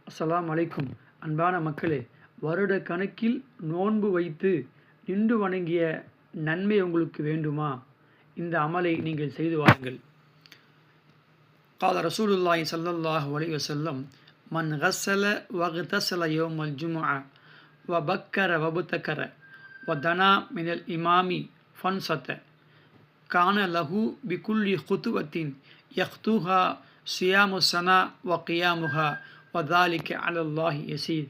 அஸ்ஸலாமு அலைக்கும். அன்பான மக்களே, வருட கணக்கில் நோன்பு வைத்து நின்று வணங்கிய நன்மை உங்களுக்கு வேண்டுமா? இந்த அமலை நீங்கள் செய்து வாருங்கள். கால ரசூலுல்லாஹி ஸல்லல்லாஹு அலைஹி வஸல்லம், மன் கஸ்ஸல வக்தஸல யௌமல் ஜும்ஆ வ பக்கர வபுதக்கர வ தனா மினல் இமாமி ஃபன்சத கான லஹு பிகுல்லி குதுவத்தின் யக்துஹா சியாமு சனா வ கியாமுஹா வதாலிக்க அலல்லாஹி யசீர்.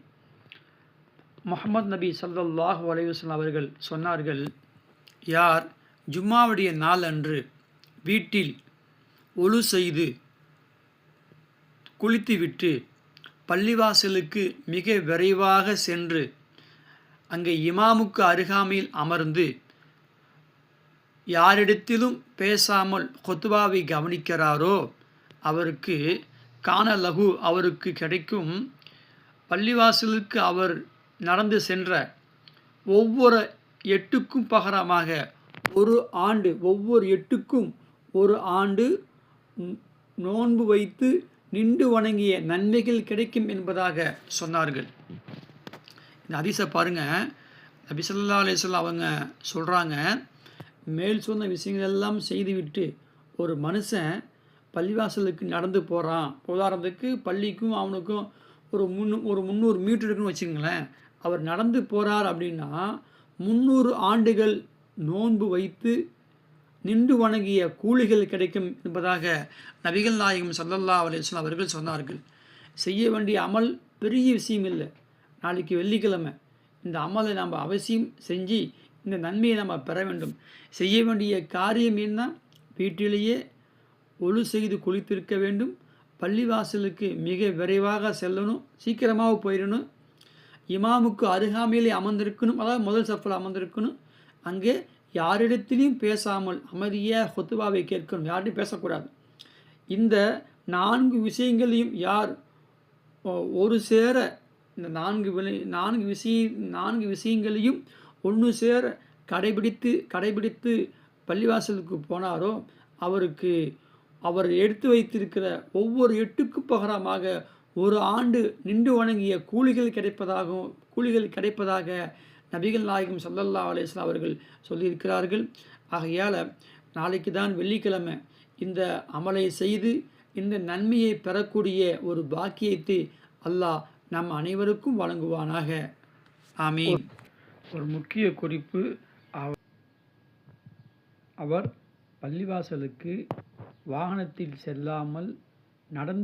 முஹம்மது நபி ஸல்லல்லாஹு அலைஹி வஸல்லம் அவர்கள் சொன்னார்கள், யார் ஜும்மாவுடைய நாள் அன்று வீட்டில் ஒழு செய்து குளித்துவிட்டு பள்ளிவாசலுக்கு மிக விரைவாக சென்று அங்கே இமாமுக்கு அருகாமையில் அமர்ந்து யாரிடத்திலும் பேசாமல் குத்பாவை கவனிக்கிறாரோ அவருக்கு கானலகு அவருக்கு கிடைக்கும் பள்ளிவாசலுக்கு அவர் நடந்து சென்ற ஒவ்வொரு எட்டுக்கும் பகரமாக ஒவ்வொரு எட்டுக்கும் ஒரு ஆண்டு நோன்பு வைத்து நின்று வணங்கிய நன்மைகள் கிடைக்கும் என்பதாக சொன்னார்கள். இந்த ஹதீஸை பாருங்கள். நபி ஸல்லல்லாஹு அலைஹி வஸல்லம் அவங்க சொல்கிறாங்க, மேல் சொன்ன விஷயங்கள் எல்லாம் செய்துவிட்டு ஒரு மனுஷன் பள்ளிவாசலுக்கு நடந்து போகிறான். உதாரணத்துக்கு பள்ளிக்கும் அவனுக்கும் ஒரு 300 மீட்டர் இருக்குன்னு வச்சுங்களேன். அவர் நடந்து போகிறார் அப்படின்னா 300 ஆண்டுகள் நோன்பு வைத்து நின்று வணங்கிய கூலிகள் கிடைக்கும் என்பதாக நபிகள் நாயகம் ஸல்லல்லாஹு அலைஹி வஸல்லம் அவர்கள் சொன்னார்கள். செய்ய வேண்டிய அமல் பெரிய விஷயம் இல்லை. நாளைக்கு வெள்ளிக்கிழமை இந்த அமலை நம்ம அவசியம் செஞ்சு இந்த நன்மையை நம்ம பெற வேண்டும். செய்ய வேண்டிய காரியம் என்ன? வீட்டிலேயே ஒழு செய்து குளித்திருக்க வேண்டும். பள்ளிவாசலுக்கு மிக விரைவாக செல்லணும், சீக்கிரமாக போயிடணும். இமாமுக்கு அருகாமையிலே அமர்ந்திருக்கணும், அதாவது முதல் சஃபில் அமர்ந்திருக்கணும். அங்கே யாரிடத்திலையும் பேசாமல் அமைதியாக ஹுத்பாவை கேட்கணும், யார்ட்டையும் பேசக்கூடாது. இந்த 4 விஷயங்களையும் யார் ஒரு சேர இந்த 4 விஷயங்களையும் ஒன்று சேர கடைபிடித்து பள்ளிவாசலுக்கு போனாரோ அவருக்கு அவர் எடுத்து வைத்திருக்கிற ஒவ்வொரு எட்டுக்கு பகரமாக ஒரு ஆண்டு நின்று வணங்கிய கூலிகள் கிடைப்பதாக நபிகள் நாயகம் ஸல்லல்லாஹு அலைஹி வஸல்லம் அவர்கள் சொல்லியிருக்கிறார்கள். ஆகையால் நாளைக்கு தான் வெள்ளிக்கிழமை. இந்த அமலை செய்து இந்த நன்மையை பெறக்கூடிய ஒரு பாக்கியத்தை அல்லாஹ் நம் அனைவருக்கும் வழங்குவானாக. ஆமீன். ஒரு முக்கிய குறிப்பு, அவர் பள்ளிவாசலுக்கு வாகனத்தில் செல்லாமல் நடந்து